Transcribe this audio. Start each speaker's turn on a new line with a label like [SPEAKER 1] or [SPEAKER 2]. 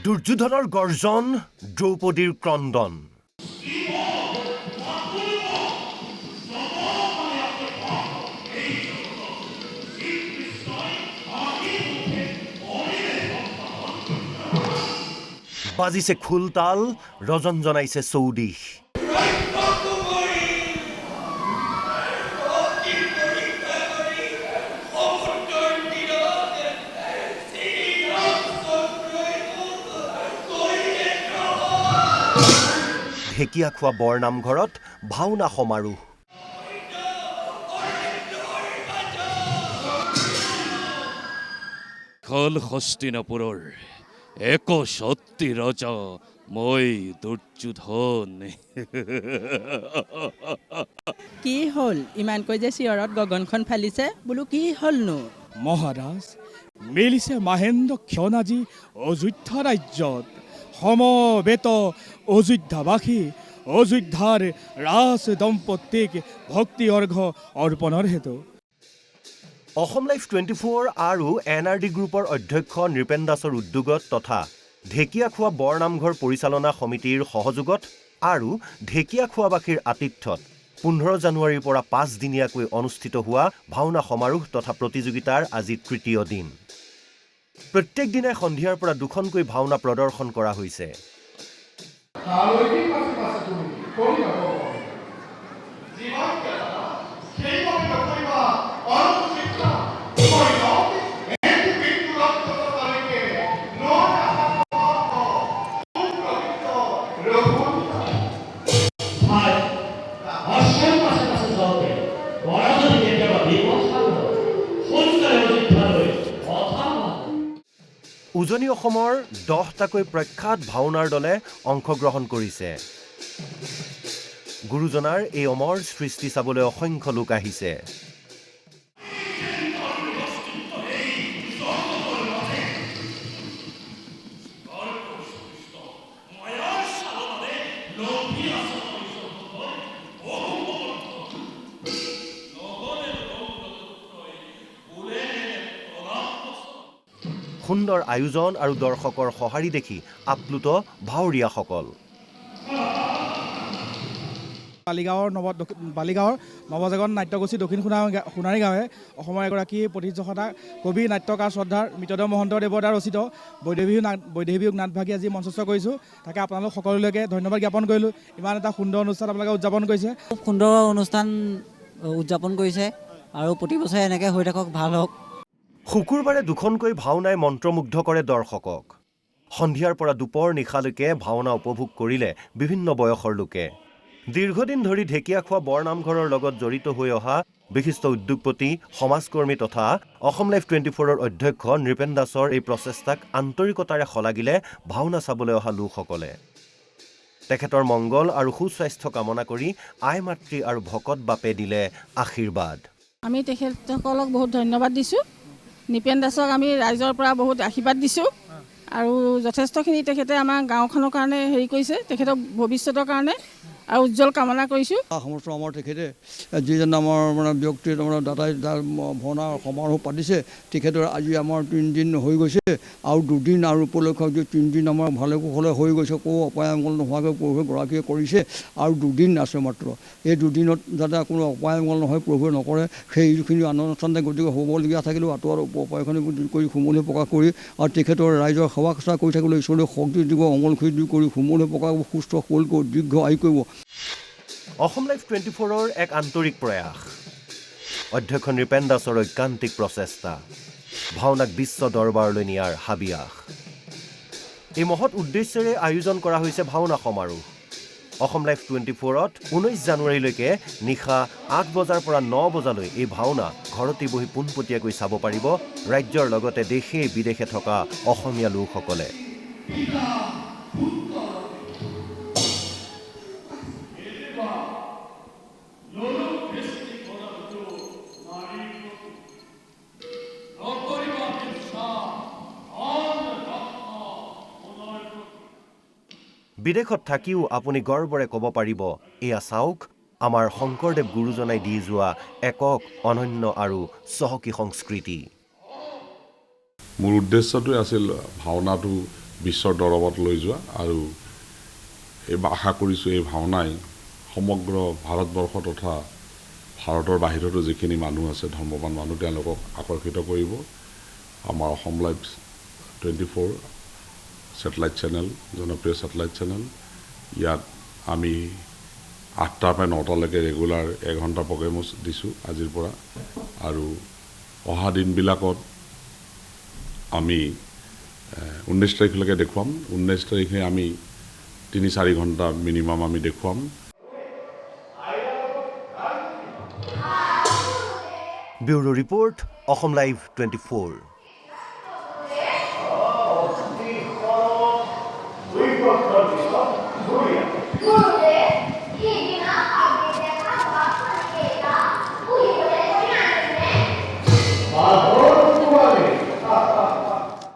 [SPEAKER 1] দুৰ্যোধনৰ গৰ্জন, দ্ৰৌপদীৰ ক্ৰন্দন। বাজিছে খোলতাল, ৰজন জনাইছে চৌদিশ। ঢেকীয়াখোৱা বৰনামঘৰত ভাওনা সমাৰোহ।
[SPEAKER 2] খল হস্তিনাপুৰৰ ৬১ ৰজা মই দুৰ্যোধন।
[SPEAKER 3] কি হ'ল ইমানকৈ যে চিঞৰত গগনখন ফালিছে, বোলো কি হ'লনো?
[SPEAKER 4] মহাৰাজ, মেলিছে মাহেন্দ্ৰ ক্ষণাজী অযোধ্যা ৰাজ্যত। সমবেত অযোধ্যাবাসী অযোধ্যাৰ ৰাজ দম্পতীক ভক্তি অৰ্ঘ অৰ্পণৰ হেতু।
[SPEAKER 1] অসম লাইভ 24 আৰু NRD গ্ৰুপৰ অধ্যক্ষ নৃপেন দাসৰ উদ্যোগত তথা ঢেকীয়াখোৱা বৰনামঘৰ পৰিচালনা সমিতিৰ সহযোগত আৰু ঢেকীয়াখোৱাবাসীৰ আতিথ্যত 15 জানুৱাৰীৰ পৰা 5 দিনীয়াকৈ অনুষ্ঠিত হোৱা ভাওনা সমাৰোহ তথা প্ৰতিযোগিতাৰ আজি তৃতীয় দিন। প্ৰত্যেক দিনাই সন্ধিয়াৰ পৰা দুখনকৈ ভাওনা প্ৰদৰ্শন কৰা হৈছে। উজনি অসমৰ 10টাকৈ প্ৰখ্যাত ভাওনাৰ দলে অংশগ্ৰহণ কৰিছে। গুৰুজনাৰ এই অমৰ সৃষ্টি চাবলৈ অসংখ্য লোক আহিছে। সুন্দৰ আয়োজন আৰু দৰ্শকৰ সঁহাৰি দেখি আপ্লুত ভাৱৰীয়াসকল।
[SPEAKER 4] বালিগাঁৱৰ নৱজাগৰণ নাট্যগোষ্ঠী দক্ষিণ সোণাৰী গাঁৱে অসমৰ এগৰাকী প্ৰতিষ্ঠাতা কবি নাট্যকাৰ শ্ৰদ্ধাৰ মৃতদেৱ মহন্তদেৱৰ দ্বাৰা ৰচিত বৈদেহীবিয়োগ নাটভাগী আজি মঞ্চস্থ কৰিছোঁ। তাকে আপোনালোক সকলোলৈকে ধন্যবাদ জ্ঞাপন কৰিলোঁ। ইমান এটা সুন্দৰ অনুষ্ঠান আপোনালোকে উদযাপন কৰিছে।
[SPEAKER 5] খুব সুন্দৰ অনুষ্ঠান উদযাপন কৰিছে আৰু প্ৰতি বছৰে এনেকৈ হৈ থাকক, ভাল হওক।
[SPEAKER 1] শুকুৰবাৰে দুখনকৈ ভাওনাই মন্ত্ৰমুগ্ধ কৰে দৰ্শকক। সন্ধিয়াৰ পৰা দুপৰ নিশালৈকে ভাওনা উপভোগ কৰিলে বিভিন্ন বয়সৰ লোকে। দীৰ্ঘদিন ধৰি ঢেকীয়াখোৱা বৰনামঘৰৰ লগত জড়িত হৈ অহা বিশিষ্ট উদ্যোগপতি, সমাজকৰ্মী তথা অসম লাইভ 24ৰ অধ্যক্ষ নৃপেন দাসৰ এই প্ৰচেষ্টাক আন্তৰিকতাৰে শলাগিলে ভাওনা চাবলৈ অহা লোকসকলে। তেখেতৰ মংগল আৰু সুস্বাস্থ্য কামনা কৰি আই মাতৃ আৰু ভকত বাপে দিলে আশীৰ্বাদ।
[SPEAKER 6] আমি তেখেতসকলক বহুত ধন্যবাদ দিছোঁ। নৃপেন দাসক আমি ৰাইজৰ পৰা বহুত আশীৰ্বাদ দিছোঁ আৰু যথেষ্টখিনি তেখেতে আমাৰ গাঁওখনৰ কাৰণে হেৰি কৰিছে, তেখেতৰ ভৱিষ্যতৰ কাৰণে আৰু উজ্জ্বল কামনা কৰিছোঁ।
[SPEAKER 7] সমস্ত আমাৰ তেখেতে যিজন আমাৰ ব্যক্তিৰ দাতাই ভাওনা সমাৰোহ পাতিছে, তেখেতৰ আজি আমাৰ 3 দিন হৈ গৈছে আৰু 2 দিন আৰু উপলক্ষে যে 3 দিন আমাৰ ভালে কুশলে হৈ গৈছে, কোনো অপায়মংগল নোহোৱাকৈ প্ৰভুৱে গৰাকীয়ে কৰিছে আৰু 2 দিন আছে মাত্ৰ। এই 2 দিনত যাতে কোনো অপায়মংগল নহয়, প্ৰভুৱে নকৰে, সেইখিনি অনুষ্ঠানতে গতিকে হ'বলগীয়া থাকিলেও আঁতৰৰ উপায়খিনি কৰি সমূলি প্ৰকাশ কৰি আৰু তেখেতৰ ৰাইজৰ সেৱা চেষ্টা কৰি থাকিবলৈ ঈশ্বৰে শক্তি দিব, অমলখিনি কৰি সমূলি প্ৰকাশ সুস্থ সবল কৰিব, দীৰ্ঘ আয়ু কৰিব।
[SPEAKER 1] অসম লাইভ 24ৰ এক আন্তৰিক প্ৰয়াস, অধ্যক্ষ নৃপেন দাসৰ ঐকান্তিক প্ৰচেষ্টা, ভাওনাক বিশ্ব দৰবাৰলৈ নিয়াৰ হাবিয়াস। এই মহৎ উদ্দেশ্যেৰে আয়োজন কৰা হৈছে ভাওনা সমাৰোহ। অসম লাইভ 24ত 19 জানুৱাৰীলৈকে নিশা 8 বজাৰ পৰা 9 বজালৈ এই ভাওনা ঘৰতে বহি পোনপটীয়াকৈ চাব পাৰিব ৰাজ্যৰ লগতে দেশে বিদেশে থকা অসমীয়া লোকসকলে। বিদেশত থাকিও আপুনি গৰ্বৰে ক'ব পাৰিব, এয়া চাওক আমাৰ শংকৰদেৱ গুৰুজনাই দি যোৱা একক অনন্য আৰু চহকী সংস্কৃতি।
[SPEAKER 8] মোৰ উদ্দেশ্যটোৱে আছিল ভাওনাটো বিশ্বৰ দৰবাৰত লৈ যোৱা আৰু আশা কৰিছোঁ এই ভাওনাই সমগ্ৰ ভাৰতবৰ্ষ তথা ভাৰতৰ বাহিৰতো যিখিনি মানুহ আছে ধৰ্মৱান মানুহ তেওঁলোকক আকৰ্ষিত কৰিব আমাৰ অসম লাইভ 24 ছেটেলাইট চেনেল জনপ্ৰিয় ছেটেলাইট চেনেল ইয়াত আমি 8টাৰ পৰা 9টালৈকে ৰেগুলাৰ 1 ঘণ্টা প্ৰগ্ৰেম দিছোঁ আজিৰ পৰা আৰু অহা দিনবিলাকত আমি 19 তাৰিখলৈকে দেখুৱাম 19 তাৰিখে আমি 3-4 ঘণ্টা মিনিমাম আমি দেখুৱাম
[SPEAKER 1] ব্যুৰো ৰিপৰ্ট অসম লাইভ 24